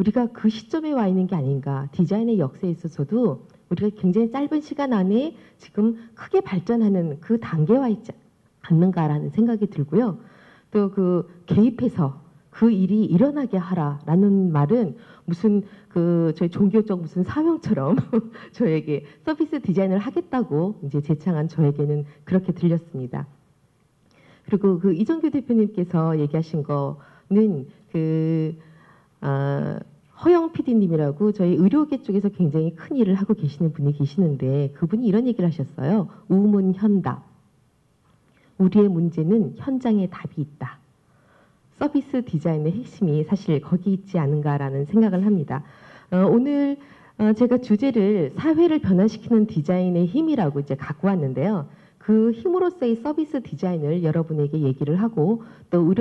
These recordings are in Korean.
우리가 그 시점에 와 있는 게 아닌가. 디자인의 역사에 있어서도 우리가 굉장히 짧은 시간 안에 지금 크게 발전하는 그 단계에 와 있지 않는가라는 생각이 들고요. 또 그 개입해서 그 일이 일어나게 하라라는 말은 무슨 저희 종교적 무슨 사명처럼 저에게 서비스 디자인을 하겠다고 이제 제창한 저에게는 그렇게 들렸습니다. 그리고 그 이정규 대표님께서 얘기하신 거는 허영 PD님이라고 저희 의료계 쪽에서 굉장히 큰 일을 하고 계시는 분이 계시는데 그분이 이런 얘기를 하셨어요. 우문현답. 우리의 문제는 현장에 답이 있다. 서비스 디자인의 핵심이 사실 거기 있지 않은가라는 생각을 합니다. 오늘 제가 주제를 사회를 변화시키는 디자인의 힘이라고 이제 갖고 왔는데요. 그 힘으로서의 서비스 디자인을 여러분에게 얘기를 하고 또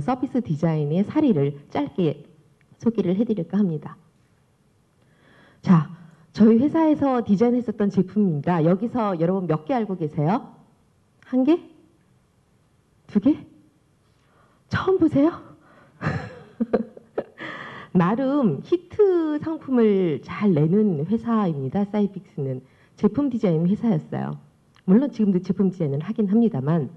서비스 디자인의 사례를 짧게 소개를 해드릴까 합니다. 자, 저희 회사에서 디자인했었던 제품입니다. 여기서 여러분 몇 개 알고 계세요? 한 개? 두 개? 처음 보세요? 나름 히트 상품을 잘 내는 회사입니다. 사이픽스는 제품 디자인 회사였어요. 물론 지금도 제품 디자인을 하긴 합니다만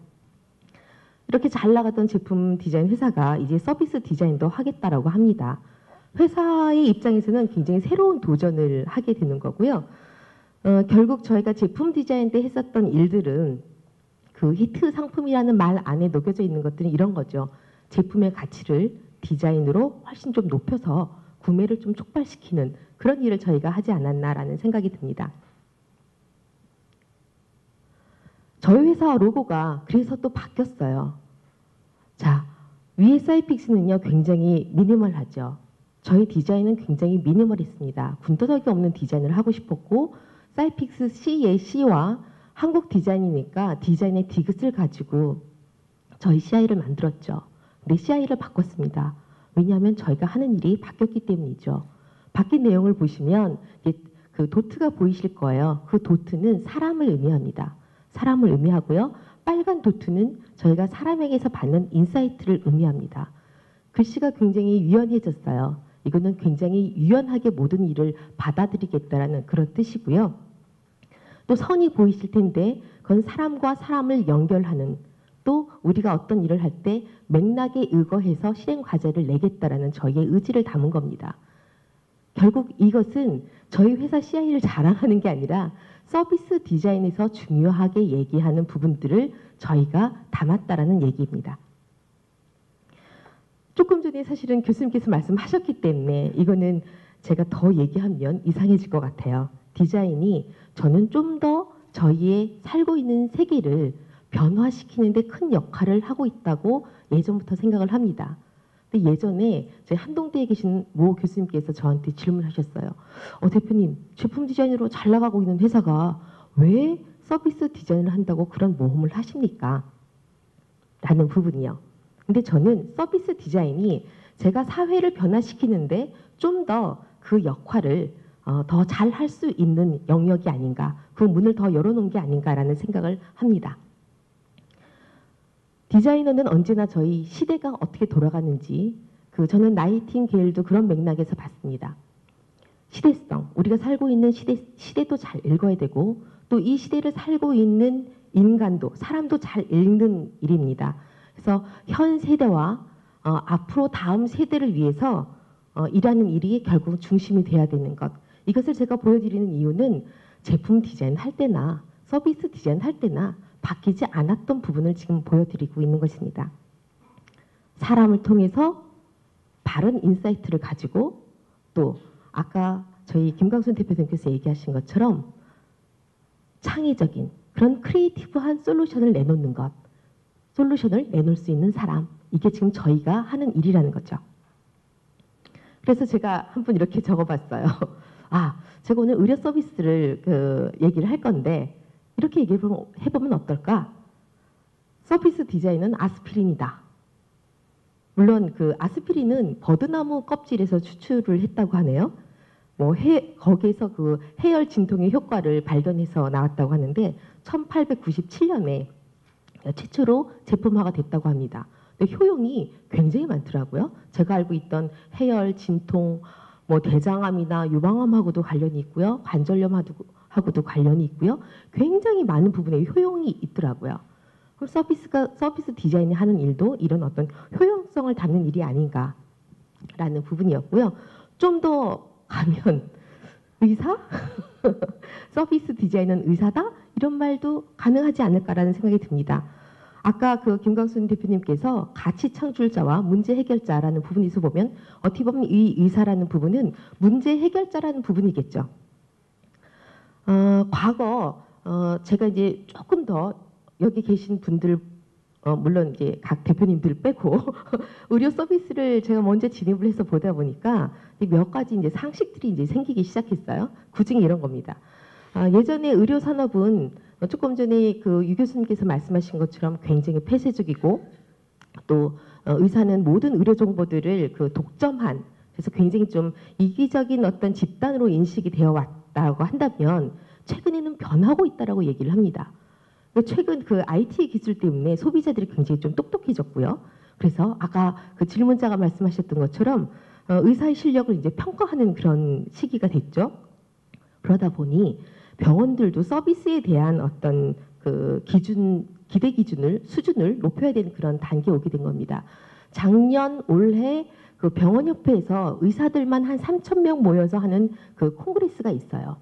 이렇게 잘 나갔던 제품 디자인 회사가 이제 서비스 디자인도 하겠다라고 합니다. 회사의 입장에서는 굉장히 새로운 도전을 하게 되는 거고요. 결국 저희가 제품 디자인 때 했었던 일들은 그 히트 상품이라는 말 안에 녹여져 있는 것들은 이런 거죠. 제품의 가치를 디자인으로 훨씬 좀 높여서 구매를 좀 촉발시키는 그런 일을 저희가 하지 않았나라는 생각이 듭니다. 저희 회사 로고가 그래서 또 바뀌었어요. 자, 위에 사이픽스는요 굉장히 미니멀하죠. 저희 디자인은 굉장히 미니멀했습니다. 군더더기 없는 디자인을 하고 싶었고 사이픽스 C의 C와 한국 디자인이니까 디자인의 디귿을 가지고 저희 CI를 만들었죠. 근데 CI를 바꿨습니다. 왜냐하면 저희가 하는 일이 바뀌었기 때문이죠. 바뀐 내용을 보시면 그 도트가 보이실 거예요. 그 도트는 사람을 의미합니다. 사람을 의미하고요. 빨간 도트는 저희가 사람에게서 받는 인사이트를 의미합니다. 글씨가 굉장히 유연해졌어요. 이거는 굉장히 유연하게 모든 일을 받아들이겠다라는 그런 뜻이고요. 또 선이 보이실 텐데 그건 사람과 사람을 연결하는 또 우리가 어떤 일을 할 때 맥락에 의거해서 실행 과제를 내겠다라는 저희의 의지를 담은 겁니다. 결국 이것은 저희 회사 CI를 자랑하는 게 아니라 서비스 디자인에서 중요하게 얘기하는 부분들을 저희가 담았다라는 얘기입니다. 조금 전에 사실은 교수님께서 말씀하셨기 때문에 이거는 제가 더 얘기하면 이상해질 것 같아요. 디자인이 저는 좀 더 저희의 살고 있는 세계를 변화시키는 데 큰 역할을 하고 있다고 예전부터 생각을 합니다. 근데 예전에 저희 한동대에 계신 모 교수님께서 저한테 질문하셨어요. 대표님, 제품 디자인으로 잘 나가고 있는 회사가 왜 서비스 디자인을 한다고 그런 모험을 하십니까? 라는 부분이요. 근데 저는 서비스 디자인이 제가 사회를 변화시키는데 좀 더 그 역할을 더 잘 할 수 있는 영역이 아닌가, 그 문을 더 열어놓은 게 아닌가라는 생각을 합니다. 디자이너는 언제나 저희 시대가 어떻게 돌아가는지 저는 나이팅게일도 그런 맥락에서 봤습니다. 시대성, 우리가 살고 있는 시대도 잘 읽어야 되고 또 이 시대를 살고 있는 인간도, 사람도 잘 읽는 일입니다. 그래서 현 세대와 앞으로 다음 세대를 위해서 일하는 일이 결국 중심이 돼야 되는 것. 이것을 제가 보여드리는 이유는 제품 디자인 할 때나 서비스 디자인 할 때나 바뀌지 않았던 부분을 지금 보여드리고 있는 것입니다. 사람을 통해서 바른 인사이트를 가지고 또 아까 저희 김광순 대표님께서 얘기하신 것처럼 창의적인 그런 크리에이티브한 솔루션을 내놓는 것, 솔루션을 내놓을 수 있는 사람, 이게 지금 저희가 하는 일이라는 거죠. 그래서 제가 한 분 이렇게 적어봤어요. 제가 오늘 의료 서비스를 얘기를 할 건데 이렇게 해보면 어떨까? 서비스 디자인은 아스피린이다. 물론 그 아스피린은 버드나무 껍질에서 추출을 했다고 하네요. 거기에서 그 해열 진통의 효과를 발견해서 나왔다고 하는데 1897년에 최초로 제품화가 됐다고 합니다. 근데 효용이 굉장히 많더라고요. 제가 알고 있던 해열, 진통, 뭐 대장암이나 유방암하고도 관련이 있고요. 관절염하고도 관련이 있고요. 굉장히 많은 부분에 효용이 있더라고요. 그럼 서비스 디자인이 하는 일도 이런 어떤 효용성을 담는 일이 아닌가라는 부분이었고요. 좀 더 가면 의사? 서비스 디자인은 의사다? 이런 말도 가능하지 않을까라는 생각이 듭니다. 아까 그 김광순 대표님께서 가치 창출자와 문제 해결자라는 부분에서 보면 어떻게 보면 이 의사라는 부분은 문제 해결자라는 부분이겠죠. 과거 제가 이제 조금 더 여기 계신 분들 물론 이제 각 대표님들 빼고 의료 서비스를 제가 먼저 진입을 해서 보다 보니까 몇 가지 이제 상식들이 이제 생기기 시작했어요. 그중에 이런 겁니다. 예전에 의료 산업은 조금 전에 그 유 교수님께서 말씀하신 것처럼 굉장히 폐쇄적이고 또 의사는 모든 의료 정보들을 그 독점한 그래서 굉장히 좀 이기적인 어떤 집단으로 인식이 되어 왔다고 한다면 최근에는 변하고 있다라고 얘기를 합니다. 최근 그 IT 기술 때문에 소비자들이 굉장히 좀 똑똑해졌고요. 그래서 아까 그 질문자가 말씀하셨던 것처럼 의사의 실력을 이제 평가하는 그런 시기가 됐죠. 그러다 보니 병원들도 서비스에 대한 어떤 그 기대 기준을 수준을 높여야 되는 그런 단계에 오게 된 겁니다. 작년 올해 그 병원협회에서 의사들만 한 3,000명 모여서 하는 그 콩그레스가 있어요.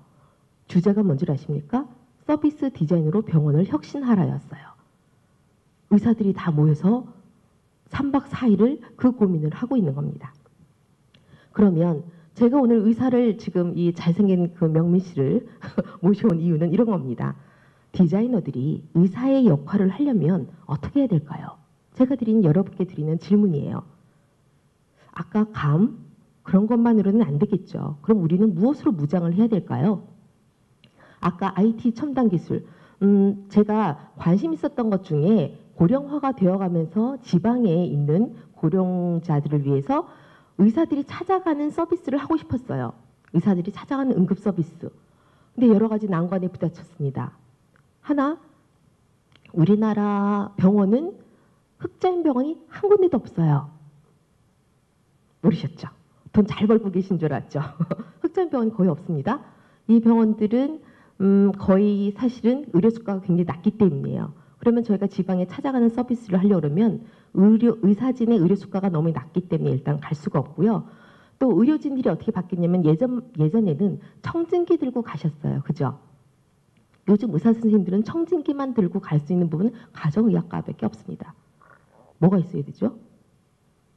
주제가 뭔지 아십니까? 서비스 디자인으로 병원을 혁신하라였어요. 의사들이 다 모여서 3박 4일을 그 고민을 하고 있는 겁니다. 그러면 제가 오늘 의사를 지금 이 잘생긴 그 명민 씨를 모셔온 이유는 이런 겁니다. 디자이너들이 의사의 역할을 하려면 어떻게 해야 될까요? 제가 여러분께 드리는 질문이에요. 아까 감 그런 것만으로는 안 되겠죠. 그럼 우리는 무엇으로 무장을 해야 될까요? 아까 IT 첨단 기술 제가 관심 있었던 것 중에 고령화가 되어가면서 지방에 있는 고령자들을 위해서 의사들이 찾아가는 서비스를 하고 싶었어요. 의사들이 찾아가는 응급 서비스. 근데 여러 가지 난관에 부딪혔습니다. 하나, 우리나라 병원은 흑자인 병원이 한 군데도 없어요. 모르셨죠? 돈 잘 벌고 계신 줄 알았죠? 흑자인 병원이 거의 없습니다. 이 병원들은 거의 사실은 의료 수가가 굉장히 낮기 때문이에요. 그러면 저희가 지방에 찾아가는 서비스를 하려고 그러면 의사진의 의료 수가가 너무 낮기 때문에 일단 갈 수가 없고요. 또 의료진들이 어떻게 바뀌냐면 예전에는 청진기 들고 가셨어요. 그죠? 요즘 의사 선생님들은 청진기만 들고 갈 수 있는 부분은 가정의학과밖에 없습니다. 뭐가 있어야 되죠?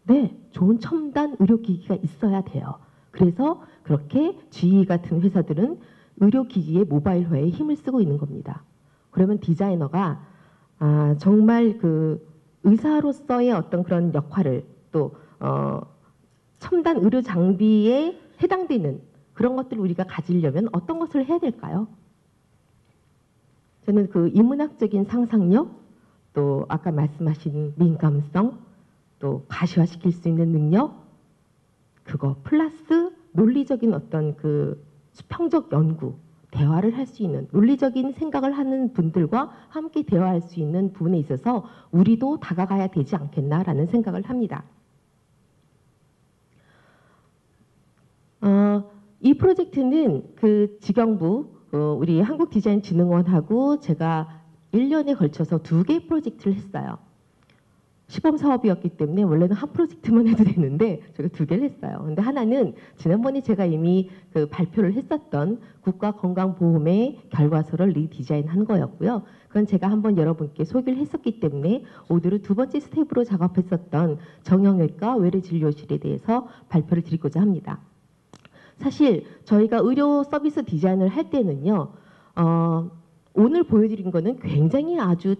네, 좋은 첨단 의료기기가 있어야 돼요. 그래서 그렇게 GE 같은 회사들은 의료기기의 모바일화에 힘을 쓰고 있는 겁니다. 그러면 디자이너가 정말 그 의사로서의 어떤 그런 역할을 또 첨단 의료 장비에 해당되는 그런 것들을 우리가 가지려면 어떤 것을 해야 될까요? 저는 그 인문학적인 상상력, 또 아까 말씀하신 민감성, 또 가시화시킬 수 있는 능력, 그거 플러스 논리적인 어떤 그 수평적 연구, 대화를 할 수 있는 논리적인 생각을 하는 분들과 함께 대화할 수 있는 부분에 있어서 우리도 다가가야 되지 않겠나라는 생각을 합니다. 이 프로젝트는 그 지경부 우리 한국디자인진흥원하고 제가 1년에 걸쳐서 2개 프로젝트를 했어요. 시범 사업이었기 때문에 원래는 한 프로젝트만 해도 되는데 제가 2개를 했어요. 근데 하나는 지난번에 제가 이미 그 발표를 했었던 국가건강보험의 결과서를 리디자인한 거였고요. 그건 제가 한번 여러분께 소개를 했었기 때문에 오늘은 2번째 스텝으로 작업했었던 정형외과 외래진료실에 대해서 발표를 드리고자 합니다. 사실 저희가 의료 서비스 디자인을 할 때는요. 오늘 보여드린 거는 굉장히 아주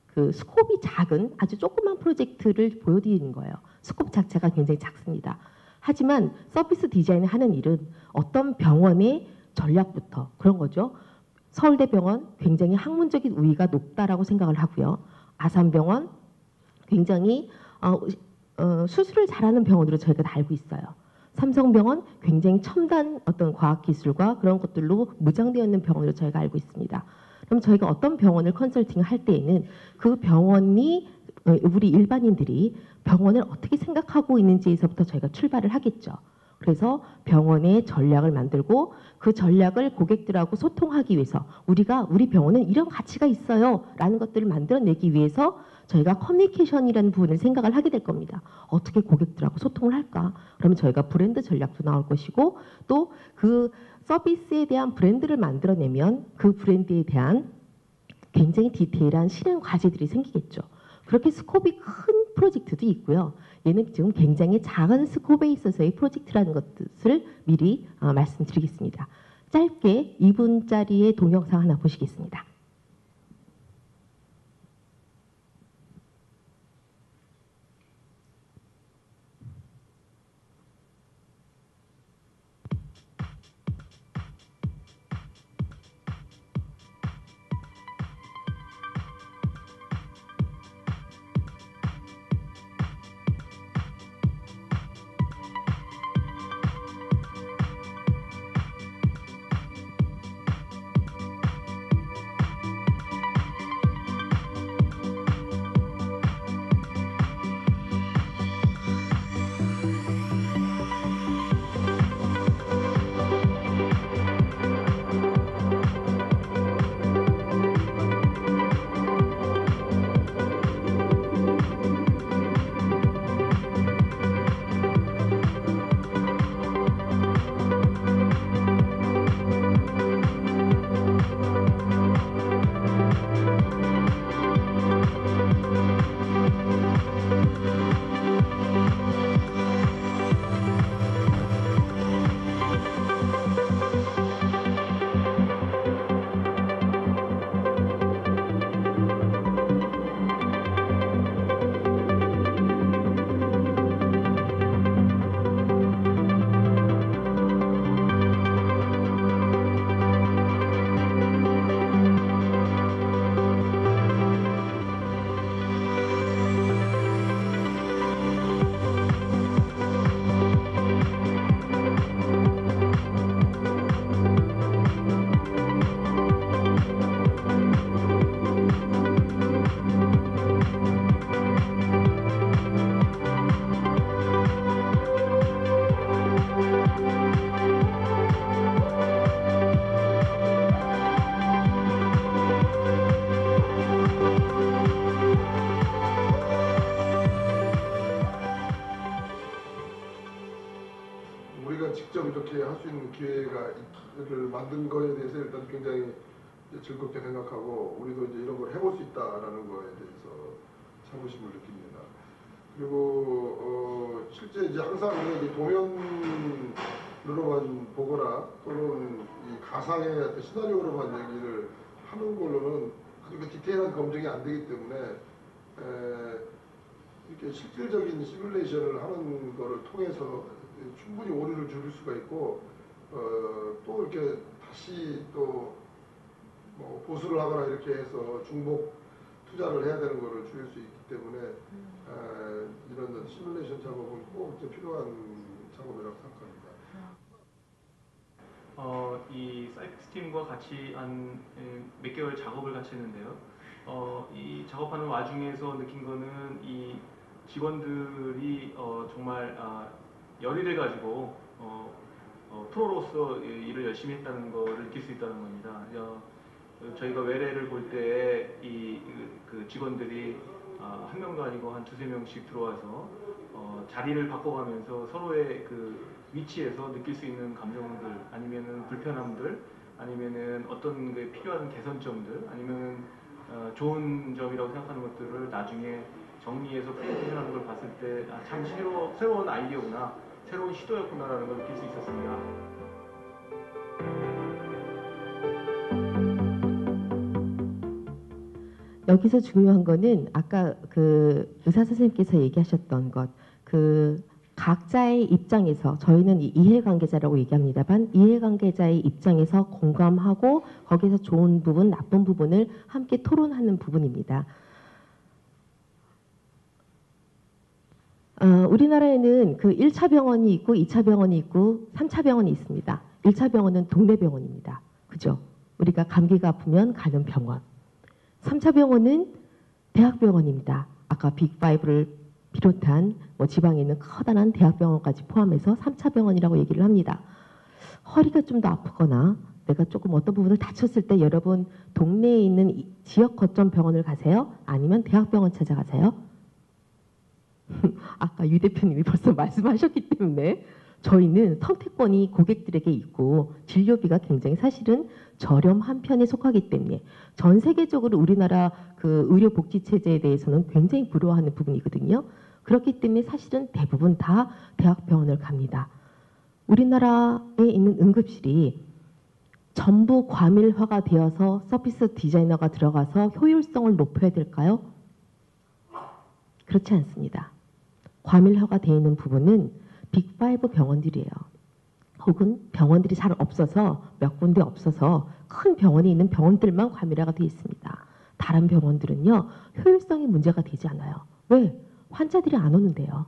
그 스콥이 작은 아주 조그만 프로젝트를 보여드리는 거예요. 스콥 자체가 굉장히 작습니다. 하지만 서비스 디자인을 하는 일은 어떤 병원의 전략부터 그런 거죠. 서울대병원 굉장히 학문적인 우위가 높다라고 생각을 하고요. 아산병원 굉장히 수술을 잘하는 병원으로 저희가 다 알고 있어요. 삼성병원 굉장히 첨단 어떤 과학기술과 그런 것들로 무장되어 있는 병원으로 저희가 알고 있습니다. 그럼 저희가 어떤 병원을 컨설팅을 할 때에는 그 병원이 우리 일반인들이 병원을 어떻게 생각하고 있는지에서부터 저희가 출발을 하겠죠. 그래서 병원의 전략을 만들고 그 전략을 고객들하고 소통하기 위해서 우리가 우리 병원은 이런 가치가 있어요 라는 것들을 만들어내기 위해서 저희가 커뮤니케이션이라는 부분을 생각을 하게 될 겁니다. 어떻게 고객들하고 소통을 할까? 그러면 저희가 브랜드 전략도 나올 것이고 또 그 서비스에 대한 브랜드를 만들어내면 그 브랜드에 대한 굉장히 디테일한 실행 과제들이 생기겠죠. 그렇게 스코프이 큰 프로젝트도 있고요. 얘는 지금 굉장히 작은 스코프에 있어서의 프로젝트라는 것을 미리 말씀드리겠습니다. 짧게 2분짜리의 동영상 하나 보시겠습니다. 직접 이렇게 할 수 있는 기회를 만든 거에 대해서 일단 굉장히 즐겁게 생각하고 우리도 이제 이런 걸 해볼 수 있다라는 거에 대해서 자부심을 느낍니다. 그리고 실제 이제 항상 이제 도면으로만 보거나 또는 이 가상의 어떤 시나리오로만 얘기를 하는 걸로는 아주 그 디테일한 검증이 안 되기 때문에 이렇게 실질적인 시뮬레이션을 하는 거를 통해서 충분히 오류를 줄일 수가 있고 또 이렇게 다시 또 뭐 보수를 하거나 이렇게 해서 중복 투자를 해야 되는 거를 줄일 수 있기 때문에 이런 시뮬레이션 작업은 꼭 필요한 작업이라고 생각합니다. 이 사이픽스 팀과 같이 한 몇 개월 작업을 같이 했는데요. 이 작업하는 와중에서 느낀 거는 이 직원들이 정말 열의를 가지고 프로로서 일을 열심히 했다는 것을 느낄 수 있다는 겁니다. 저희가 외래를 볼 때 그 직원들이 한 명도 아니고 한 두세 명씩 들어와서 자리를 바꿔가면서 서로의 그 위치에서 느낄 수 있는 감정들, 아니면은 불편함들, 아니면은 어떤 게 필요한 개선점들, 아니면은 좋은 점이라고 생각하는 것들을 나중에 정리해서 프레젠테이션하는 걸 봤을 때 참 새로운 아이디어구나, 새로운 시도였구나라는 걸 느낄 수 있었습니다. 여기서 중요한 거는 아까 그 의사 선생님께서 얘기하셨던 것, 그 각자의 입장에서, 저희는 이해관계자라고 얘기합니다만 이해관계자의 입장에서 공감하고 거기서 좋은 부분, 나쁜 부분을 함께 토론하는 부분입니다. 우리나라에는 그 1차 병원이 있고 2차 병원이 있고 3차 병원이 있습니다. 1차 병원은 동네 병원입니다. 그죠? 우리가 감기가 아프면 가는 병원. 3차 병원은 대학병원입니다. 아까 빅5를 비롯한 뭐 지방에 있는 커다란 대학병원까지 포함해서 3차 병원이라고 얘기를 합니다. 허리가 좀 더 아프거나 내가 조금 어떤 부분을 다쳤을 때 여러분 동네에 있는 지역 거점 병원을 가세요? 아니면 대학병원 찾아가세요? 아까 유 대표님이 벌써 말씀하셨기 때문에 저희는 선택권이 고객들에게 있고 진료비가 굉장히 사실은 저렴한 편에 속하기 때문에 전 세계적으로 우리나라 그 의료복지체제에 대해서는 굉장히 부러워하는 부분이거든요. 그렇기 때문에 사실은 대부분 다 대학병원을 갑니다. 우리나라에 있는 응급실이 전부 과밀화가 되어서 서비스 디자이너가 들어가서 효율성을 높여야 될까요? 그렇지 않습니다. 과밀화가 되어 있는 부분은 빅5 병원들이에요. 혹은 병원들이 잘 없어서 몇 군데 없어서 큰 병원이 있는 병원들만 과밀화가 되어 있습니다. 다른 병원들은요. 효율성이 문제가 되지 않아요. 왜? 환자들이 안 오는데요.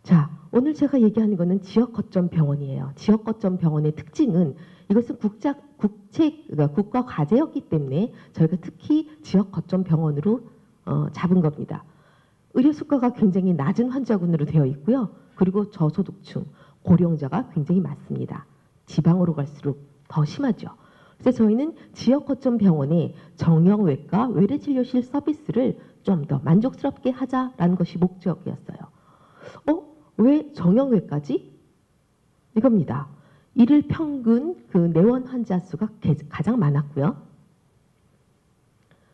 자, 오늘 제가 얘기하는 거는 지역 거점 병원이에요. 지역 거점 병원의 특징은 이것은 국가 과제였기 때문에 저희가 특히 지역 거점 병원으로 잡은 겁니다. 의료 수가가 굉장히 낮은 환자군으로 되어 있고요. 그리고 저소득층, 고령자가 굉장히 많습니다. 지방으로 갈수록 더 심하죠. 그래서 저희는 지역 거점 병원의 정형외과 외래진료실 서비스를 좀 더 만족스럽게 하자라는 것이 목적이었어요. 왜 정형외과지? 이겁니다. 일일 평균 그 내원 환자 수가 가장 많았고요.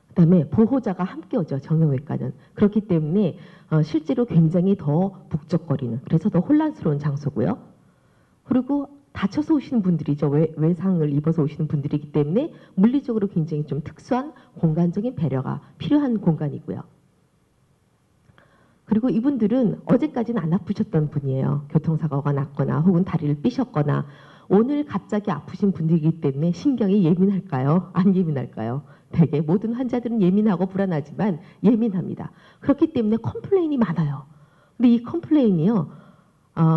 그다음에 보호자가 함께 오죠. 정형외과는. 그렇기 때문에 실제로 굉장히 더 북적거리는 그래서 더 혼란스러운 장소고요. 그리고 다쳐서 오시는 분들이죠. 외상을 입어서 오시는 분들이기 때문에 물리적으로 굉장히 좀 특수한 공간적인 배려가 필요한 공간이고요. 그리고 이분들은 어제까지는 안 아프셨던 분이에요. 교통사고가 났거나 혹은 다리를 삐셨거나 오늘 갑자기 아프신 분들이기 때문에 신경이 예민할까요? 안 예민할까요? 되게 모든 환자들은 예민하고 불안하지만 예민합니다. 그렇기 때문에 컴플레인이 많아요. 근데 이 컴플레인이요.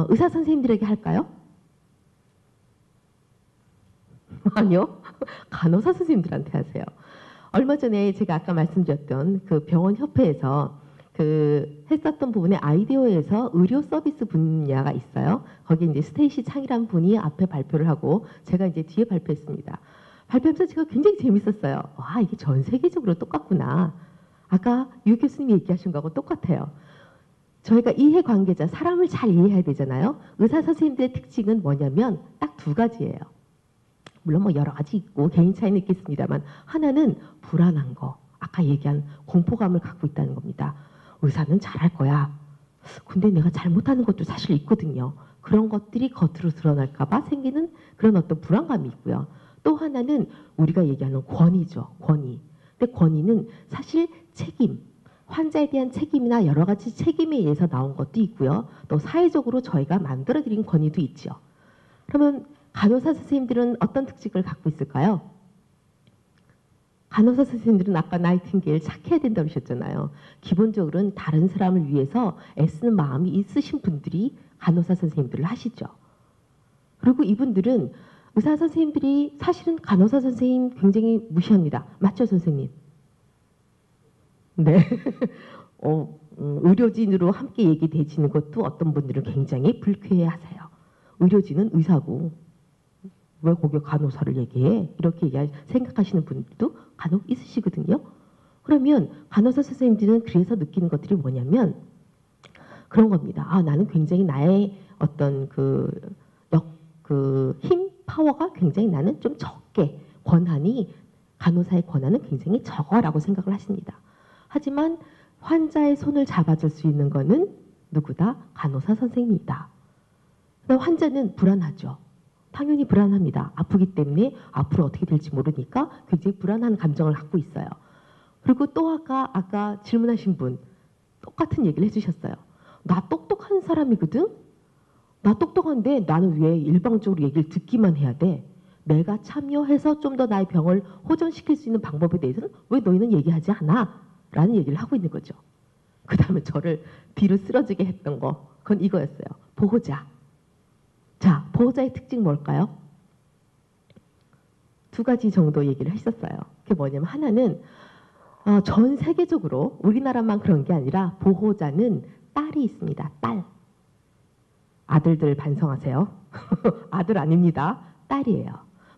의사 선생님들에게 할까요? 아니요. 간호사 선생님들한테 하세요. 얼마 전에 제가 아까 말씀드렸던 그 병원 협회에서 했었던 부분에 아이디어에서 의료 서비스 분야가 있어요. 거기 이제 스테이시 창이라는 분이 앞에 발표를 하고 제가 이제 뒤에 발표했습니다. 발표하면서 제가 굉장히 재밌었어요. 와, 이게 전 세계적으로 똑같구나. 아까 유 교수님이 얘기하신 거하고 똑같아요. 저희가 이해관계자, 사람을 잘 이해해야 되잖아요. 의사 선생님들의 특징은 뭐냐면 딱 두 가지예요. 물론 뭐 여러 가지 있고 개인 차이는 있겠습니다만 하나는 불안한 거. 아까 얘기한 공포감을 갖고 있다는 겁니다. 의사는 잘할 거야. 근데 내가 잘못하는 것도 사실 있거든요. 그런 것들이 겉으로 드러날까 봐 생기는 그런 어떤 불안감이 있고요. 또 하나는 우리가 얘기하는 권위죠. 권위. 근데 권위는 사실 책임, 환자에 대한 책임이나 여러 가지 책임에 의해서 나온 것도 있고요. 또 사회적으로 저희가 만들어드린 권위도 있죠. 그러면 간호사 선생님들은 어떤 특징을 갖고 있을까요? 간호사 선생님들은 아까 나이팅게일 착해야 된다고 하셨잖아요. 기본적으로는 다른 사람을 위해서 애쓰는 마음이 있으신 분들이 간호사 선생님들을 하시죠. 그리고 이분들은 의사 선생님들이 사실은 간호사 선생님 굉장히 무시합니다. 맞죠, 선생님? 네. 의료진으로 함께 얘기되시는 것도 어떤 분들은 굉장히 불쾌해하세요. 의료진은 의사고 왜 거기 간호사를 얘기해? 이렇게 생각하시는 분들도 간혹 있으시거든요. 그러면 간호사 선생님들은 그래서 느끼는 것들이 뭐냐면 그런 겁니다. 아, 나는 굉장히 나의 어떤 힘, 파워가 굉장히 나는 좀 적게 권한이 간호사의 권한은 굉장히 적어라고 생각을 하십니다. 하지만 환자의 손을 잡아줄 수 있는 거는 누구다? 간호사 선생님이다. 환자는 불안하죠. 당연히 불안합니다. 아프기 때문에 앞으로 어떻게 될지 모르니까 굉장히 불안한 감정을 갖고 있어요. 그리고 또 아까 질문하신 분 똑같은 얘기를 해주셨어요. 나 똑똑한 사람이거든? 나 똑똑한데 나는 왜 일방적으로 얘기를 듣기만 해야 돼? 내가 참여해서 좀 더 나의 병을 호전시킬 수 있는 방법에 대해서는 왜 너희는 얘기하지 않아? 라는 얘기를 하고 있는 거죠. 그 다음에 저를 뒤로 쓰러지게 했던 거 그건 이거였어요. 보호자. 자, 보호자의 특징 뭘까요? 두 가지 정도 얘기를 했었어요. 그게 뭐냐면 하나는 전 세계적으로 우리나라만 그런 게 아니라 보호자는 딸이 있습니다. 딸. 아들들 반성하세요. 아들 아닙니다. 딸이에요.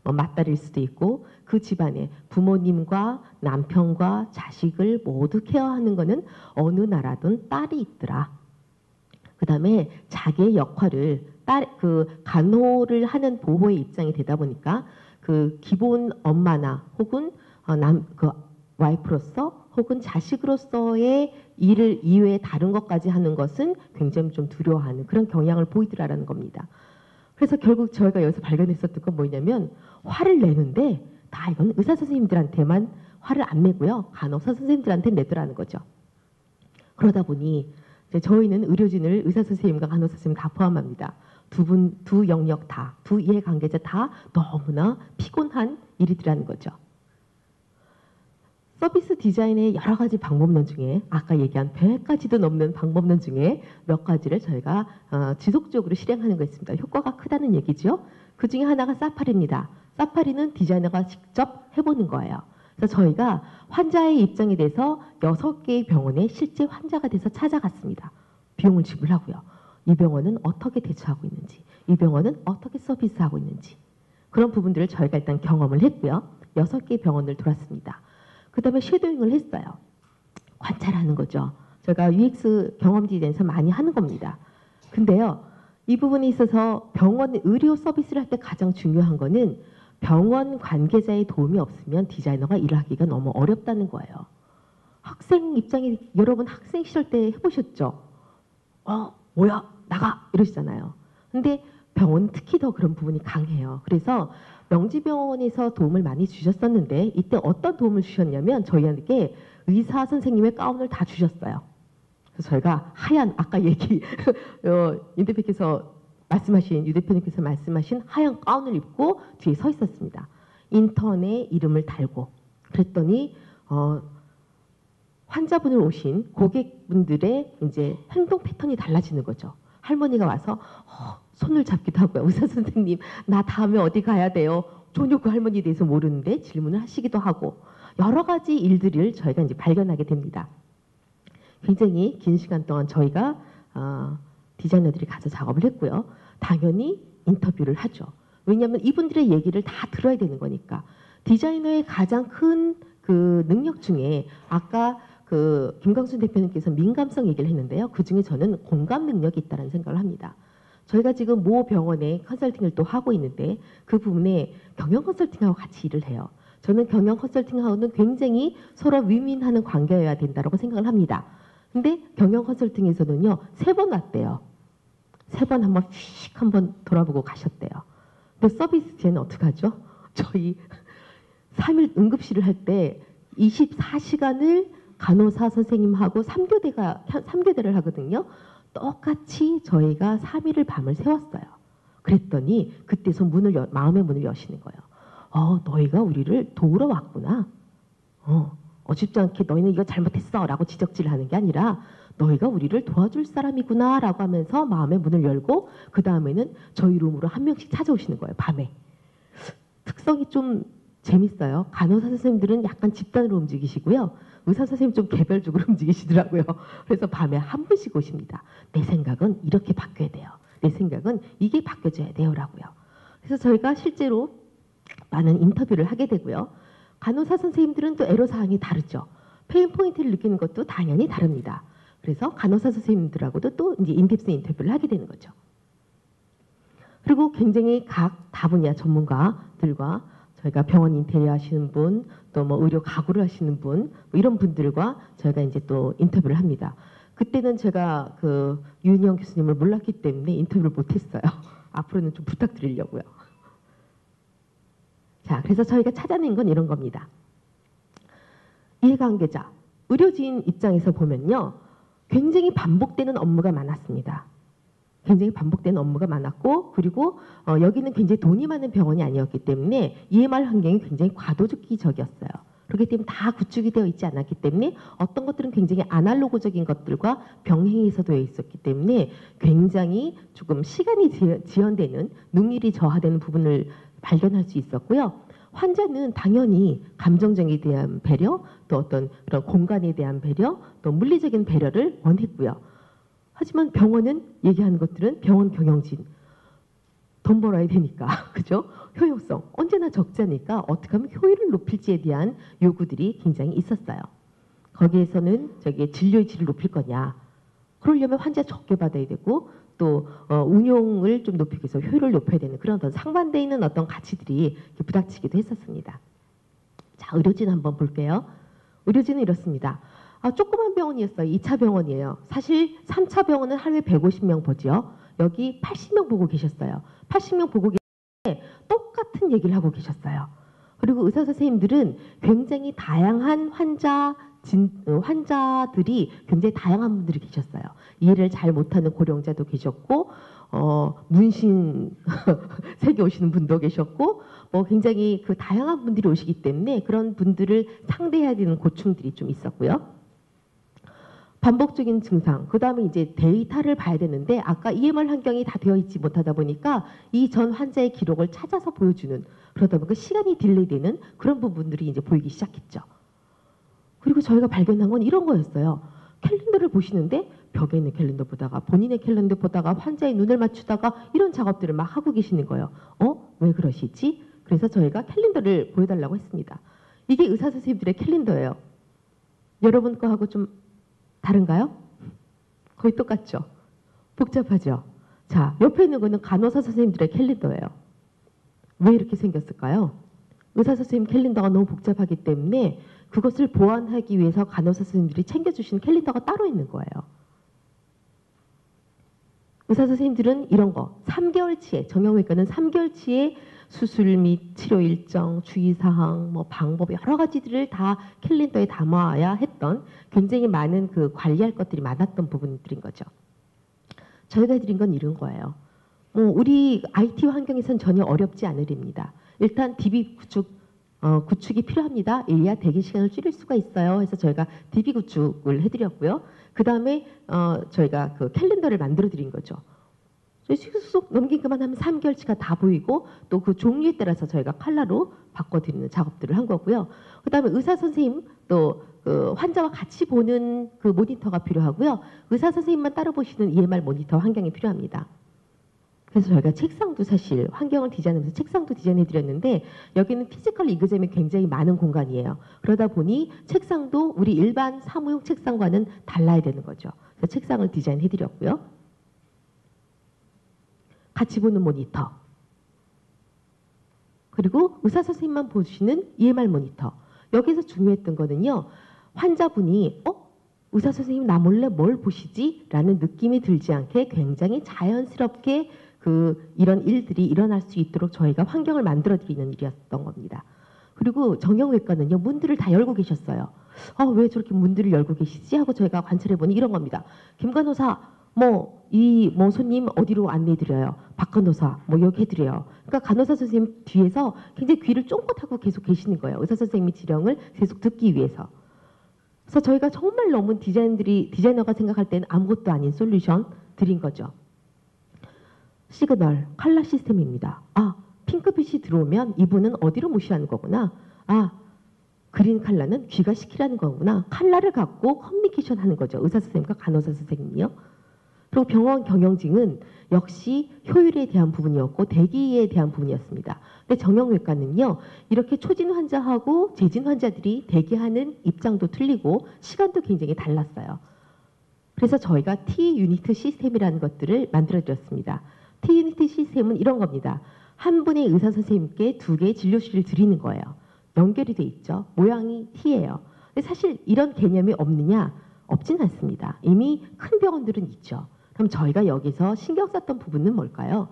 뭐 맞딸일 수도 있고 그 집안에 부모님과 남편과 자식을 모두 케어하는 거는 어느 나라든 딸이 있더라. 그 다음에 자기의 역할을 그 간호를 하는 보호의 입장이 되다 보니까 그 기본 엄마나 혹은 그 와이프로서 혹은 자식으로서의 일을 이외에 다른 것까지 하는 것은 굉장히 좀 두려워하는 그런 경향을 보이더라라는 겁니다. 그래서 결국 저희가 여기서 발견했었던 건 뭐냐면 화를 내는데 다 이건 의사 선생님들한테만 화를 안 내고요. 간호사 선생님들한테 내더라는 거죠. 그러다 보니 이제 저희는 의료진을 의사 선생님과 간호사 선생님 다 포함합니다. 두 영역 다, 두 이해관계자 다 너무나 피곤한 일이더라는 거죠. 서비스 디자인의 여러 가지 방법론 중에 아까 얘기한 100가지도 넘는 방법론 중에 몇 가지를 저희가 지속적으로 실행하는 거 있습니다. 효과가 크다는 얘기죠. 그 중에 하나가 사파리입니다. 사파리는 디자이너가 직접 해보는 거예요. 그래서 저희가 환자의 입장에 대해서 6개의 병원에 실제 환자가 돼서 찾아갔습니다. 비용을 지불하고요. 이 병원은 어떻게 대처하고 있는지, 이 병원은 어떻게 서비스하고 있는지 그런 부분들을 저희가 일단 경험을 했고요. 6개의 병원을 돌았습니다. 그 다음에 쉐도잉을 했어요. 관찰하는 거죠. 제가 UX 경험지에 대해서 많이 하는 겁니다. 근데요, 이 부분에 있어서 병원 의료 서비스를 할 때 가장 중요한 거는 병원 관계자의 도움이 없으면 디자이너가 일을 하기가 너무 어렵다는 거예요. 학생 입장에 여러분 학생 시절 때 해보셨죠? 뭐야 나가 이러시잖아요. 근데 병원 특히 더 그런 부분이 강해요. 그래서 명지병원에서 도움을 많이 주셨었는데 이때 어떤 도움을 주셨냐면 저희한테 의사 선생님의 가운을 다 주셨어요. 그래서 저희가 하얀 아까 얘기 유 대표님께서 말씀하신 하얀 가운을 입고 뒤에 서 있었습니다. 인턴의 이름을 달고 그랬더니 환자분을 오신 고객분들의 이제 행동 패턴이 달라지는 거죠. 할머니가 와서 손을 잡기도 하고요. 의사 선생님, 나 다음에 어디 가야 돼요? 전혀 그 할머니에 대해서 모르는데 질문을 하시기도 하고 여러 가지 일들을 저희가 이제 발견하게 됩니다. 굉장히 긴 시간 동안 저희가 디자이너들이 가서 작업을 했고요. 당연히 인터뷰를 하죠. 왜냐하면 이분들의 얘기를 다 들어야 되는 거니까. 디자이너의 가장 큰 그 능력 중에 아까 그 김광순 대표님께서 민감성 얘기를 했는데요. 그 중에 저는 공감 능력이 있다는 생각을 합니다. 저희가 지금 모 병원에 컨설팅을 또 하고 있는데 그 부분에 경영 컨설팅하고 같이 일을 해요. 저는 경영 컨설팅하고는 굉장히 서로 윈윈하는 관계여야 된다고 생각을 합니다. 근데 경영 컨설팅에서는요. 3번 왔대요. 3번 한번 휙 한번 돌아보고 가셨대요. 근데 서비스 디자인은 어떻게 하죠? 저희 3일 응급실을 할 때 24시간을 간호사 선생님하고 3교대를 하거든요. 똑같이 저희가 3일을 밤을 세웠어요. 그랬더니 그때서 마음의 문을 여시는 거예요. 너희가 우리를 도우러 왔구나. 어줍지 않게 너희는 이거 잘못했어 라고 지적질을 하는 게 아니라 너희가 우리를 도와줄 사람이구나 라고 하면서 마음의 문을 열고 그 다음에는 저희 룸으로 한 명씩 찾아오시는 거예요. 밤에. 특성이 좀 재밌어요. 간호사 선생님들은 약간 집단으로 움직이시고요. 의사 선생님 좀 개별적으로 움직이시더라고요. 그래서 밤에 한 분씩 오십니다. 내 생각은 이렇게 바뀌어야 돼요. 내 생각은 이게 바뀌어져야 돼요. 라고요. 그래서 저희가 실제로 많은 인터뷰를 하게 되고요. 간호사 선생님들은 또 애로사항이 다르죠. 페인 포인트를 느끼는 것도 당연히 다릅니다. 그래서 간호사 선생님들하고도 또 이제 인덱스 인터뷰를 하게 되는 거죠. 그리고 굉장히 각 다분야 전문가들과 저희가 병원 인테리어 하시는 분, 또 뭐 의료 가구를 하시는 분, 뭐 이런 분들과 저희가 이제 또 인터뷰를 합니다. 그때는 제가 그 유인영 교수님을 몰랐기 때문에 인터뷰를 못했어요. 앞으로는 좀 부탁드리려고요. 자, 그래서 저희가 찾아낸 건 이런 겁니다. 이해관계자, 의료진 입장에서 보면요. 굉장히 반복되는 업무가 많았습니다. 굉장히 반복되는 업무가 많았고 그리고 여기는 굉장히 돈이 많은 병원이 아니었기 때문에 EMR 환경이 굉장히 과도기적이었어요. 그렇기 때문에 다 구축이 되어 있지 않았기 때문에 어떤 것들은 굉장히 아날로그적인 것들과 병행해서 되어 있었기 때문에 굉장히 조금 시간이 지연되는 능률이 저하되는 부분을 발견할 수 있었고요. 환자는 당연히 감정적에 대한 배려, 또 어떤 그런 공간에 대한 배려, 또 물리적인 배려를 원했고요. 하지만 병원은 얘기하는 것들은 병원 경영진, 돈 벌어야 되니까, 그죠? 효용성, 언제나 적자니까 어떻게 하면 효율을 높일지에 대한 요구들이 굉장히 있었어요. 거기에서는 진료의 질을 높일 거냐. 그러려면 환자 적게 받아야 되고, 또 운용을 좀 높이기 위해서 효율을 높여야 되는 그런 어떤 상반되어 있는 어떤 가치들이 이렇게 부닥치기도 했었습니다. 자, 의료진 한번 볼게요. 의료진은 이렇습니다. 조그만 병원이었어요. 2차 병원이에요. 사실 3차 병원은 하루에 150명 보죠. 여기 80명 보고 계셨어요. 80명 보고 계시는데 똑같은 얘기를 하고 계셨어요. 그리고 의사 선생님들은 굉장히 다양한 환자들이 굉장히 다양한 분들이 계셨어요. 이해를 잘 못하는 고령자도 계셨고, 문신 새겨 오시는 분도 계셨고, 굉장히 그 다양한 분들이 오시기 때문에 그런 분들을 상대해야 되는 고충들이 좀 있었고요. 반복적인 증상, 그 다음에 이제 데이터를 봐야 되는데 아까 EMR 환경이 다 되어 있지 못하다 보니까 이 전 환자의 기록을 찾아서 보여주는, 그러다 보니까 시간이 딜레이되는 그런 부분들이 이제 보이기 시작했죠. 그리고 저희가 발견한 건 이런 거였어요. 캘린더를 보시는데 벽에 있는 캘린더 보다가 본인의 캘린더 보다가 환자의 눈을 맞추다가 이런 작업들을 막 하고 계시는 거예요. 왜 그러시지? 그래서 저희가 캘린더를 보여달라고 했습니다. 이게 의사 선생님들의 캘린더예요. 여러분 거하고 좀 다른가요? 거의 똑같죠? 복잡하죠? 자, 옆에 있는 거는 간호사 선생님들의 캘린더예요. 왜 이렇게 생겼을까요? 의사 선생님 캘린더가 너무 복잡하기 때문에 그것을 보완하기 위해서 간호사 선생님들이 챙겨주시는 캘린더가 따로 있는 거예요. 의사 선생님들은 이런 거 3개월치에, 정형외과는 3개월치에 수술 및 치료 일정, 주의사항, 방법 여러 가지들을 다 캘린더에 담아야 했던 굉장히 많은 그 관리할 것들이 많았던 부분들인 거죠. 저희가 해드린 건 이런 거예요. 우리 IT 환경에선 전혀 어렵지 않을 일입니다. 일단 DB 구축이 필요합니다. 이래야 대기 시간을 줄일 수가 있어요. 해서 저희가 DB 구축을 해드렸고요. 그 다음에 저희가 그 캘린더를 만들어 드린 거죠. 쑥쑥 넘기기만 하면 3개월치가 다 보이고 또 그 종류에 따라서 저희가 컬러로 바꿔드리는 작업들을 한 거고요. 그 다음에 의사 선생님 또 그 환자와 같이 보는 그 모니터가 필요하고요. 의사 선생님만 따로 보시는 EMR 모니터 환경이 필요합니다. 그래서 저희가 책상도 사실 환경을 디자인하면서 책상도 디자인해 드렸는데 여기는 피지컬 이그잼이 굉장히 많은 공간이에요. 그러다 보니 책상도 우리 일반 사무용 책상과는 달라야 되는 거죠. 그래서 책상을 디자인해 드렸고요. 같이 보는 모니터. 그리고 의사 선생님만 보시는 EMR 모니터. 여기서 중요했던 거는요. 환자분이 의사 선생님 나 몰래 뭘 보시지? 라는 느낌이 들지 않게 굉장히 자연스럽게 이런 일들이 일어날 수 있도록 저희가 환경을 만들어 드리는 일이었던 겁니다. 그리고 정형외과는요. 문들을 다 열고 계셨어요. 왜 저렇게 문들을 열고 계시지? 하고 저희가 관찰해 보니 이런 겁니다. 김 간호사 손님 어디로 안내해 드려요? 박 간호사 여기 해 드려요. 그러니까 간호사 선생님 뒤에서 굉장히 귀를 쫑긋하고 계속 계시는 거예요. 의사 선생님이 지령을 계속 듣기 위해서. 그래서 저희가 정말 너무 디자이너가 생각할 때는 아무것도 아닌 솔루션 드린 거죠. 시그널, 컬러 시스템입니다. 핑크빛이 들어오면 이분은 어디로 무시하는 거구나. 그린 컬러는 귀가 시키라는 거구나. 컬러를 갖고 커뮤니케이션 하는 거죠. 의사 선생님과 간호사 선생님이요. 그리고 병원 경영진은 역시 효율에 대한 부분이었고 대기에 대한 부분이었습니다. 근데 정형외과는요. 이렇게 초진 환자하고 재진 환자들이 대기하는 입장도 틀리고 시간도 굉장히 달랐어요. 그래서 저희가 T-유니트 시스템이라는 것들을 만들어드렸습니다. T-유니트 시스템은 이런 겁니다. 한 분의 의사 선생님께 2개의 진료실을 드리는 거예요. 연결이 돼 있죠. 모양이 T예요. 근데 사실 이런 개념이 없느냐? 없진 않습니다. 이미 큰 병원들은 있죠. 그럼 저희가 여기서 신경 썼던 부분은 뭘까요?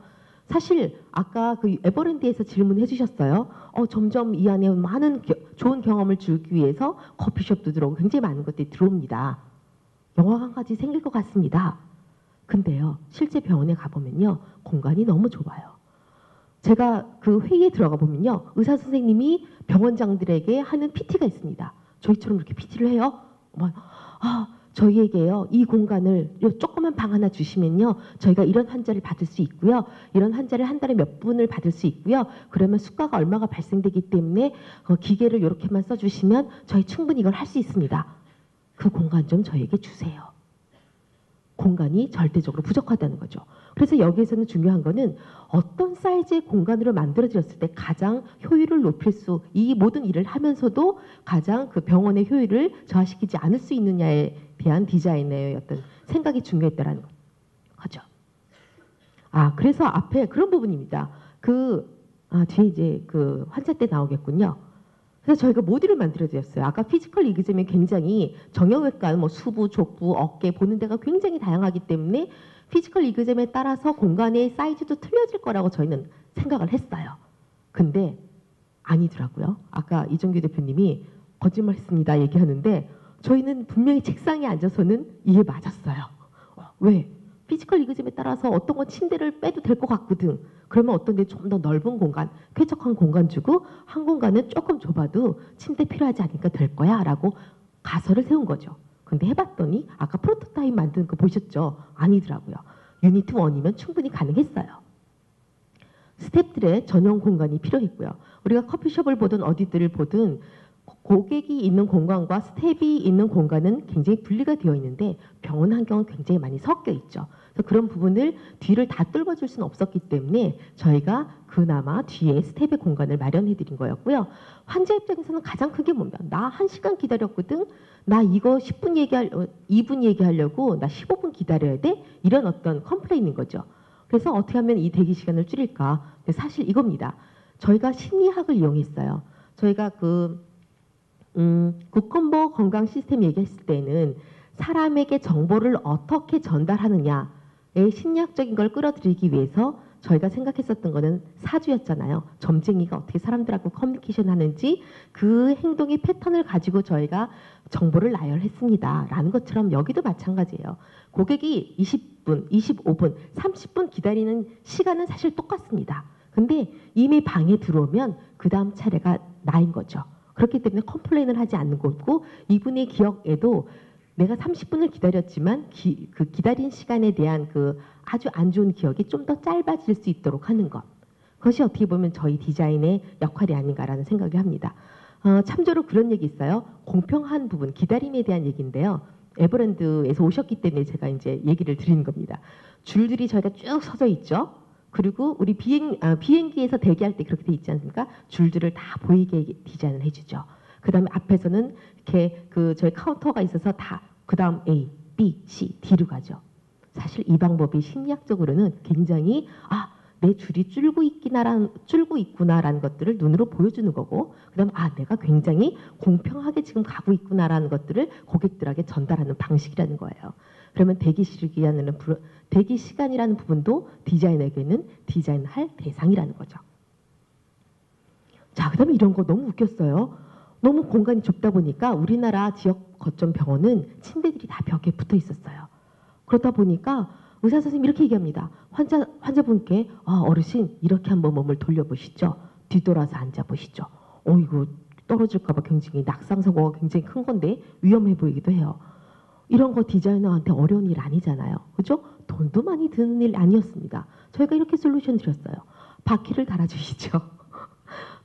사실 아까 그 에버랜드에서 질문해 주셨어요. 점점 이 안에 많은 좋은 경험을 주기 위해서 커피숍도 들어오고 굉장히 많은 것들이 들어옵니다. 영화관까지 생길 것 같습니다. 근데요. 실제 병원에 가보면요. 공간이 너무 좁아요. 제가 그 회의에 들어가 보면요. 의사 선생님이 병원장들에게 하는 PT가 있습니다. 저희처럼 그렇게 PT를 해요? 저희에게요, 이 공간을 요 조그만 방 하나 주시면요, 저희가 이런 환자를 받을 수 있고요, 이런 환자를 한 달에 몇 분을 받을 수 있고요, 그러면 수가가 얼마가 발생되기 때문에 기계를 이렇게만 써주시면 저희 충분히 이걸 할 수 있습니다. 그 공간 좀 저희에게 주세요. 공간이 절대적으로 부족하다는 거죠. 그래서 여기에서는 중요한 거는 어떤 사이즈의 공간으로 만들어졌을 때 가장 효율을 높일 수, 이 모든 일을 하면서도 가장 그 병원의 효율을 저하시키지 않을 수 있느냐에 대한 디자인의 어떤 생각이 중요했다라는 거죠. 그래서 앞에 그런 부분입니다. 뒤에 이제 그 환자 때 나오겠군요. 그래서 저희가 모듈을 만들어드렸어요. 아까 피지컬 이그제면 굉장히 정형외과, 뭐 수부, 족부, 어깨 보는 데가 굉장히 다양하기 때문에 피지컬 이그제면에 따라서 공간의 사이즈도 틀려질 거라고 저희는 생각을 했어요. 근데 아니더라고요. 아까 이정규 대표님이 거짓말했습니다 얘기하는데 저희는 분명히 책상에 앉아서는 이게 맞았어요. 왜? 피지컬 이그제면에 따라서 어떤 건 침대를 빼도 될 것 같거든. 그러면 어떤 데 좀 더 넓은 공간, 쾌적한 공간 주고 한 공간은 조금 좁아도 침대 필요하지 않으니까 될 거야 라고 가설을 세운 거죠. 근데 해봤더니 아까 프로토타입 만드는 거 보셨죠? 아니더라고요. 유니트 1이면 충분히 가능했어요. 스태프들의 전용 공간이 필요했고요. 우리가 커피숍을 보든 어디들을 보든 고객이 있는 공간과 스텝이 있는 공간은 굉장히 분리가 되어 있는데 병원 환경은 굉장히 많이 섞여 있죠. 그래서 그런 부분을 뒤를 다 뚫어줄 수는 없었기 때문에 저희가 그나마 뒤에 스텝의 공간을 마련해 드린 거였고요. 환자 입장에서는 가장 큰 게 뭡니까? 나 1시간 기다렸거든. 나 이거 2분 얘기하려고 나 15분 기다려야 돼? 이런 어떤 컴플레인인 거죠. 그래서 어떻게 하면 이 대기 시간을 줄일까? 사실 이겁니다. 저희가 심리학을 이용했어요. 저희가 국건보 건강 시스템 얘기했을 때는 사람에게 정보를 어떻게 전달하느냐의 심리학적인 걸 끌어들이기 위해서 저희가 생각했었던 거는 사주였잖아요. 점쟁이가 어떻게 사람들하고 커뮤니케이션 하는지 그 행동의 패턴을 가지고 저희가 정보를 나열했습니다. 라는 것처럼 여기도 마찬가지예요. 고객이 20분, 25분, 30분 기다리는 시간은 사실 똑같습니다. 근데 이미 방에 들어오면 그 다음 차례가 나인 거죠. 그렇기 때문에 컴플레인을 하지 않는 거고 이분의 기억에도 내가 30분을 기다렸지만 그 기다린 시간에 대한 그 아주 안 좋은 기억이 좀 더 짧아질 수 있도록 하는 것. 그것이 어떻게 보면 저희 디자인의 역할이 아닌가라는 생각을 합니다. 참조로 그런 얘기 있어요. 공평한 부분, 기다림에 대한 얘기인데요. 에버랜드에서 오셨기 때문에 제가 이제 얘기를 드리는 겁니다. 줄들이 저희가 쭉 서져 있죠. 그리고 우리 비행기에서 대기할 때 그렇게 돼 있지 않습니까? 줄들을 다 보이게 디자인을 해주죠. 그 다음에 앞에서는 이렇게 저희 카운터가 있어서 다 그 다음 A, B, C, D로 가죠. 사실 이 방법이 심리학적으로는 굉장히 내 줄이 줄고 있구나라는 것들을 눈으로 보여주는 거고 그다음 내가 굉장히 공평하게 지금 가고 있구나라는 것들을 고객들에게 전달하는 방식이라는 거예요. 그러면 대기 시간이라는 부분도 디자인에게는 디자인할 대상이라는 거죠. 자, 그다음에 이런 거 너무 웃겼어요. 너무 공간이 좁다 보니까 우리나라 지역 거점 병원은 침대들이 다 벽에 붙어 있었어요. 그러다 보니까 의사 선생님이 이렇게 얘기합니다. 환자분께 어르신 이렇게 한번 몸을 돌려보시죠. 뒤돌아서 앉아보시죠. 이거 떨어질까 봐 굉장히 낙상사고가 굉장히 큰 건데 위험해 보이기도 해요. 이런 거 디자이너한테 어려운 일 아니잖아요. 그죠? 돈도 많이 드는 일 아니었습니다. 저희가 이렇게 솔루션 드렸어요. 바퀴를 달아주시죠.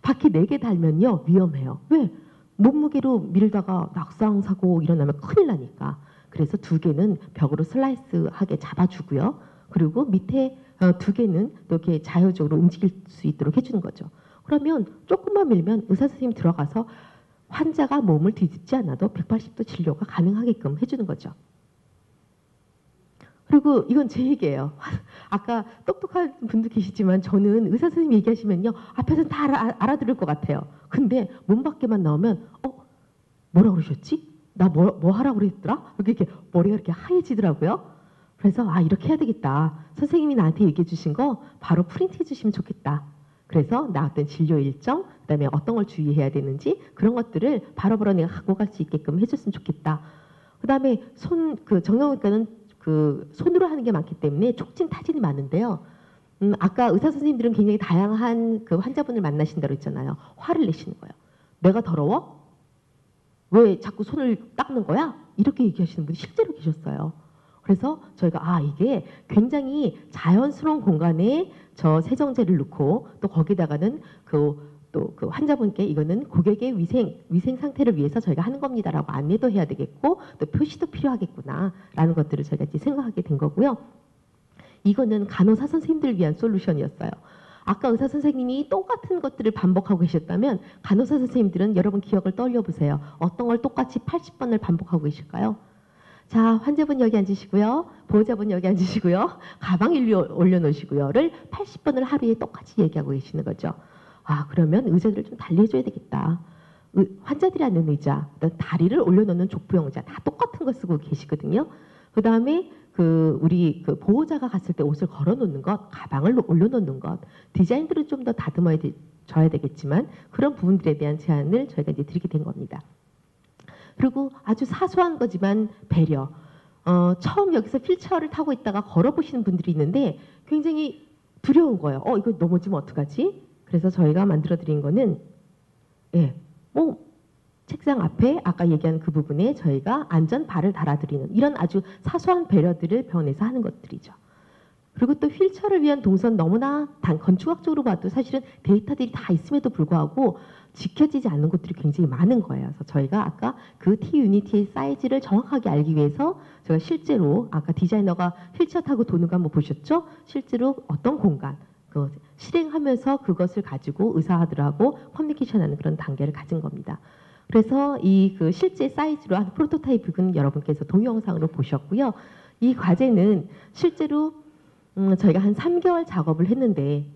바퀴 4개 달면요 위험해요. 왜? 몸무게로 밀다가 낙상사고 일어나면 큰일 나니까. 그래서 2개는 벽으로 슬라이스하게 잡아주고요. 그리고 밑에 2개는 이렇게 자유적으로 움직일 수 있도록 해주는 거죠. 그러면 조금만 밀면 의사 선생님 들어가서 환자가 몸을 뒤집지 않아도 180도 진료가 가능하게끔 해주는 거죠. 그리고 이건 제 얘기예요. 아까 똑똑한 분도 계시지만 저는 의사 선생님 얘기하시면요. 앞에서는 다 알아들을 것 같아요. 근데 문 밖에만 나오면 뭐라 그러셨지? 나 뭐 하라고 그랬더라? 이렇게 머리가 이렇게 하얘지더라고요. 그래서 이렇게 해야 되겠다. 선생님이 나한테 얘기해 주신 거 바로 프린트해 주시면 좋겠다. 그래서 나왔던 진료 일정, 그다음에 어떤 걸 주의해야 되는지 그런 것들을 바로바로 내가 갖고 갈 수 있게끔 해줬으면 좋겠다. 그다음에 정형외과는 손으로 하는 게 많기 때문에 촉진 타진이 많은데요. 아까 의사 선생님들은 굉장히 다양한 환자분을 만나신다고 했잖아요. 화를 내시는 거예요. 내가 더러워? 왜 자꾸 손을 닦는 거야? 이렇게 얘기하시는 분이 실제로 계셨어요. 그래서 저희가 이게 굉장히 자연스러운 공간에 저 세정제를 넣고 또 거기다가는 또 그 환자분께 이거는 고객의 위생 상태를 위해서 저희가 하는 겁니다라고 안내도 해야 되겠고 또 표시도 필요하겠구나라는 것들을 저희가 이제 생각하게 된 거고요. 이거는 간호사 선생님들을 위한 솔루션이었어요. 아까 의사 선생님이 똑같은 것들을 반복하고 계셨다면 간호사 선생님들은 여러분 기억을 떠올려 보세요. 어떤 걸 똑같이 80번을 반복하고 계실까요? 자, 환자분 여기 앉으시고요. 보호자분 여기 앉으시고요. 가방 올려놓으시고요를 80번을 하루에 똑같이 얘기하고 계시는 거죠. 그러면 의자들을 좀 달리 해줘야 되겠다. 환자들이 앉는 의자, 다리를 올려놓는 족부형 의자 다 똑같은 거 쓰고 계시거든요. 그 다음에 우리 보호자가 갔을 때 옷을 걸어놓는 것, 가방을 올려놓는 것, 디자인들은 좀 더 다듬어져야 되겠지만 그런 부분들에 대한 제안을 저희가 이제 드리게 된 겁니다. 그리고 아주 사소한 거지만 배려. 처음 여기서 휠체어를 타고 있다가 걸어보시는 분들이 있는데 굉장히 두려운 거예요. 이거 넘어지면 어떡하지? 그래서 저희가 만들어드린 거는 책상 앞에 아까 얘기한 그 부분에 저희가 안전바를 달아드리는 이런 아주 사소한 배려들을 병원에서 하는 것들이죠. 그리고 또 휠체어를 위한 동선 너무나 건축학적으로 봐도 사실은 데이터들이 다 있음에도 불구하고 지켜지지 않는 곳들이 굉장히 많은 거예요. 그래서 저희가 아까 그 T-유니티의 사이즈를 정확하게 알기 위해서 제가 실제로 아까 디자이너가 휠체어 타고 도는 거 한번 보셨죠? 실제로 어떤 공간 실행하면서 그것을 가지고 의사들하고 커뮤니케이션하는 그런 단계를 가진 겁니다. 그래서 실제 사이즈로 한 프로토타입은 여러분께서 동영상으로 보셨고요. 이 과제는 실제로 저희가 한 3개월 작업을 했는데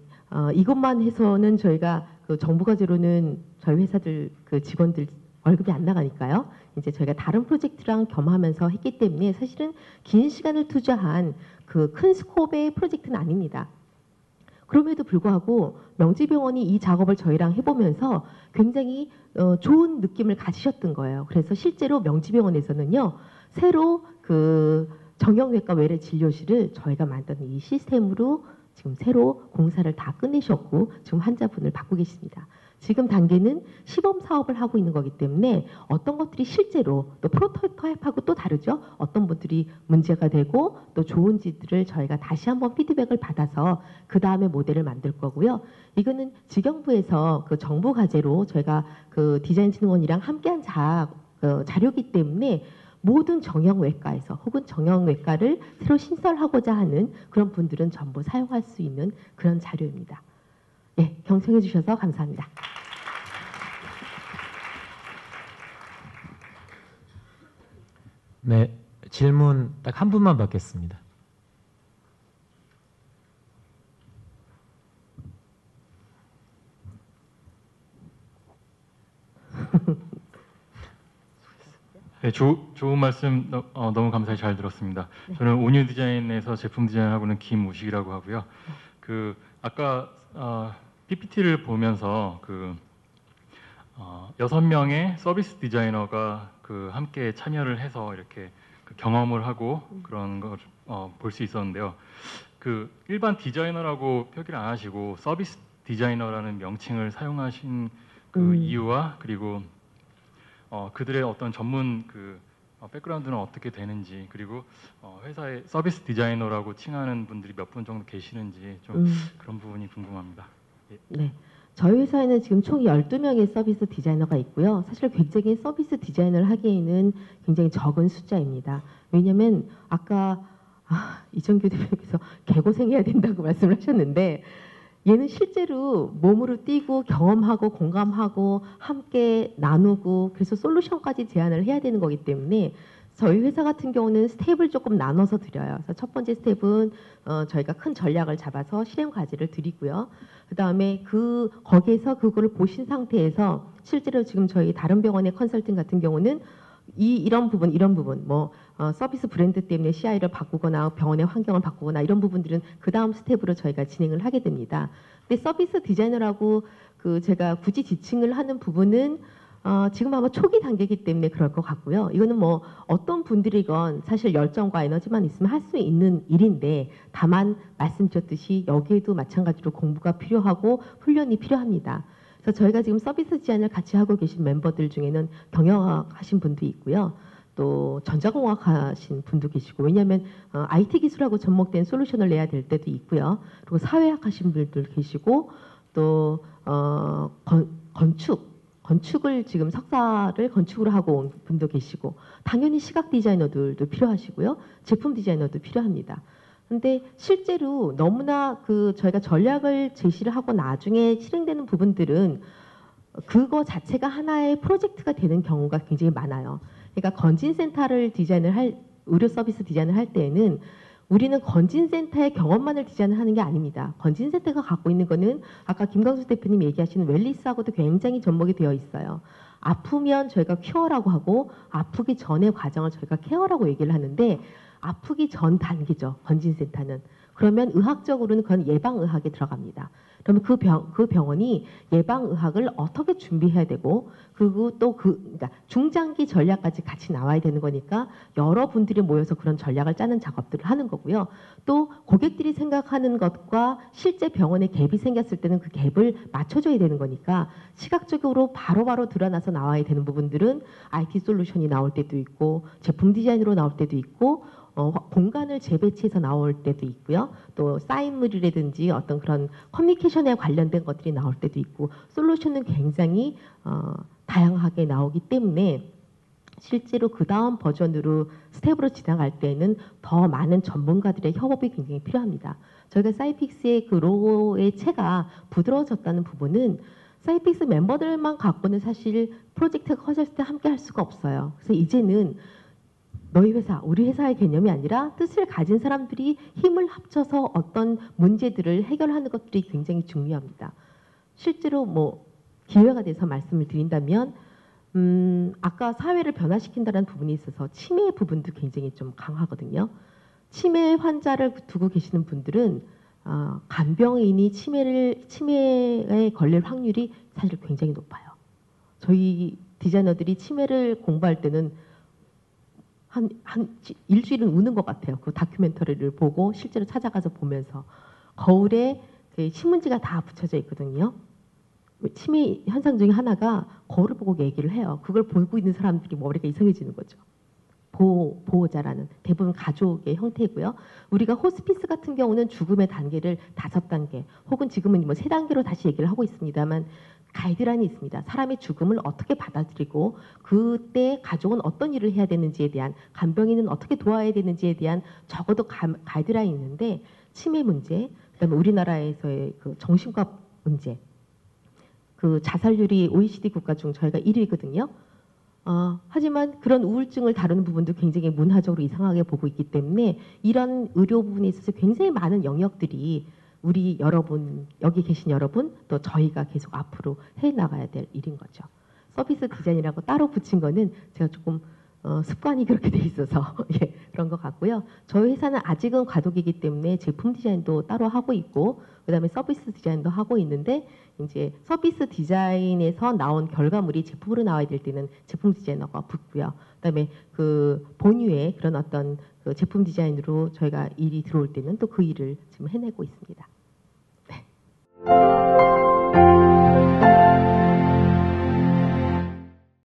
이것만 해서는 저희가 정부 과제로는 저희 회사들 직원들 월급이 안 나가니까요. 이제 저희가 다른 프로젝트랑 겸하면서 했기 때문에 사실은 긴 시간을 투자한 큰 스코프의 프로젝트는 아닙니다. 그럼에도 불구하고 명지병원이 이 작업을 저희랑 해보면서 굉장히 좋은 느낌을 가지셨던 거예요. 그래서 실제로 명지병원에서는요, 새로 정형외과 외래 진료실을 저희가 만든 이 시스템으로 지금 새로 공사를 다 끝내셨고 지금 환자분을 받고 계십니다. 지금 단계는 시범 사업을 하고 있는 거기 때문에 어떤 것들이 실제로 또 프로토타입하고 또 다르죠. 어떤 분들이 문제가 되고 또 좋은지들을 저희가 다시 한번 피드백을 받아서 그 다음에 모델을 만들 거고요. 이거는 직영부에서 정부 과제로 저희가 디자인진흥원이랑 함께한 자료이기 때문에 모든 정형외과에서 혹은 정형외과를 새로 신설하고자 하는 그런 분들은 전부 사용할 수 있는 그런 자료입니다. 경청해 주셔서 감사합니다. 네, 질문 딱 한 분만 받겠습니다. 네, 좋은 말씀 너무 감사히 잘 들었습니다. 저는 온유 디자인에서 제품 디자인하고 있는 김우식이라고 하고요. 아까 PPT를 보면서 6명의 서비스 디자이너가 함께 참여를 해서 이렇게 경험을 하고 그런 걸 볼 수 있었는데요. 일반 디자이너라고 표기를 안 하시고 서비스 디자이너라는 명칭을 사용하신 이유와 그리고 그들의 어떤 전문 백그라운드는 어떻게 되는지 그리고 회사의 서비스 디자이너라고 칭하는 분들이 몇 분 정도 계시는지 좀 그런 부분이 궁금합니다. 예. 네. 저희 회사에는 지금 총 12명의 서비스 디자이너가 있고요. 사실 굉장히 서비스 디자인을 하기에는 굉장히 적은 숫자입니다. 왜냐하면 아까 이정규 대표님께서 개고생해야 된다고 말씀을 하셨는데 얘는 실제로 몸으로 뛰고 경험하고 공감하고 함께 나누고 그래서 솔루션까지 제안을 해야 되는 거기 때문에 저희 회사 같은 경우는 스텝을 조금 나눠서 드려요. 그래서 첫 번째 스텝은 저희가 큰 전략을 잡아서 실행 과제를 드리고요. 그 다음에 거기에서 그거를 보신 상태에서 실제로 지금 저희 다른 병원의 컨설팅 같은 경우는 이런 부분 서비스 브랜드 때문에 CI를 바꾸거나 병원의 환경을 바꾸거나 이런 부분들은 그 다음 스텝으로 저희가 진행을 하게 됩니다. 근데 서비스 디자이너라고 제가 굳이 지칭을 하는 부분은 지금 아마 초기 단계이기 때문에 그럴 것 같고요. 이거는 어떤 분들이건 사실 열정과 에너지만 있으면 할 수 있는 일인데 다만 말씀드렸듯이 여기에도 마찬가지로 공부가 필요하고 훈련이 필요합니다. 그래서 저희가 지금 서비스 디자인을 같이 하고 계신 멤버들 중에는 경영학 하신 분도 있고요. 또 전자공학 하신 분도 계시고, 왜냐하면 IT 기술하고 접목된 솔루션을 내야 될 때도 있고요. 그리고 사회학 하신 분들 계시고, 또 건축을 지금 석사를 건축으로 하고 온 분도 계시고, 당연히 시각 디자이너들도 필요하시고요. 제품 디자이너도 필요합니다. 근데 실제로 너무나 저희가 전략을 제시를 하고 나중에 실행되는 부분들은 그거 자체가 하나의 프로젝트가 되는 경우가 굉장히 많아요. 그러니까 건진센터를 의료 서비스 디자인을 할 때에는 우리는 건진센터의 경험만을 디자인을 하는 게 아닙니다. 건진센터가 갖고 있는 거는 아까 김광수 대표님 얘기하시는 웰리스하고도 굉장히 접목이 되어 있어요. 아프면 저희가 큐어라고 하고 아프기 전의 과정을 저희가 케어라고 얘기를 하는데, 아프기 전 단계죠, 건진센터는. 그러면 의학적으로는 그건 예방의학에 들어갑니다. 그러면 그 병원이 예방의학을 어떻게 준비해야 되고, 그리고 또 그러니까 중장기 전략까지 같이 나와야 되는 거니까 여러분들이 모여서 그런 전략을 짜는 작업들을 하는 거고요. 또 고객들이 생각하는 것과 실제 병원에 갭이 생겼을 때는 그 갭을 맞춰줘야 되는 거니까 시각적으로 바로바로 드러나서 나와야 되는 부분들은 IT 솔루션이 나올 때도 있고, 제품 디자인으로 나올 때도 있고, 공간을 재배치해서 나올 때도 있고요. 또 사인물이라든지 어떤 그런 커뮤니케이션에 관련된 것들이 나올 때도 있고, 솔루션은 굉장히 다양하게 나오기 때문에 실제로 그 다음 버전으로 스텝으로 지나갈 때는 더 많은 전문가들의 협업이 굉장히 필요합니다. 저희가 사이픽스의 그 로고의 체가 부드러워졌다는 부분은 사이픽스 멤버들만 갖고는 사실 프로젝트가 커졌을 때 함께 할 수가 없어요. 그래서 이제는 너희 회사, 우리 회사의 개념이 아니라 뜻을 가진 사람들이 힘을 합쳐서 어떤 문제들을 해결하는 것들이 굉장히 중요합니다. 실제로 기회가 돼서 말씀을 드린다면, 아까 사회를 변화시킨다는 부분이 있어서 치매 부분도 굉장히 좀 강하거든요. 치매 환자를 두고 계시는 분들은 간병인이 치매에 걸릴 확률이 사실 굉장히 높아요. 저희 디자이너들이 치매를 공부할 때는 한 일주일은 우는 것 같아요. 그 다큐멘터리를 보고 실제로 찾아가서 보면서. 거울에 신문지가 다 붙여져 있거든요. 치매 현상 중에 하나가 거울을 보고 얘기를 해요. 그걸 보고 있는 사람들이 머리가 이상해지는 거죠. 보호자라는 대부분 가족의 형태고요. 우리가 호스피스 같은 경우는 죽음의 단계를 5단계 혹은 지금은 3단계로 다시 얘기를 하고 있습니다만, 가이드라인이 있습니다. 사람의 죽음을 어떻게 받아들이고 그때 가족은 어떤 일을 해야 되는지에 대한, 간병인은 어떻게 도와야 되는지에 대한 적어도 가이드라인이 있는데, 치매 문제, 그다음에 우리나라에서의 그 정신과 문제, 그 자살률이 OECD 국가 중 저희가 1위거든요. 하지만 그런 우울증을 다루는 부분도 굉장히 문화적으로 이상하게 보고 있기 때문에 이런 의료 부분에 있어서 굉장히 많은 영역들이 우리 여러분, 여기 계신 여러분, 또 저희가 계속 앞으로 해나가야 될 일인 거죠. 서비스 디자인이라고 따로 붙인 거는 제가 조금 습관이 그렇게 돼 있어서 예, 그런 것 같고요. 저희 회사는 아직은 과도기이기 때문에 제품 디자인도 따로 하고 있고, 그다음에 서비스 디자인도 하고 있는데, 이제 서비스 디자인에서 나온 결과물이 제품으로 나와야 될 때는 제품 디자이너가 붙고요. 그다음에 그 본유의 그런 어떤 그 제품 디자인으로 저희가 일이 들어올 때는 또 그 일을 지금 해내고 있습니다. 네.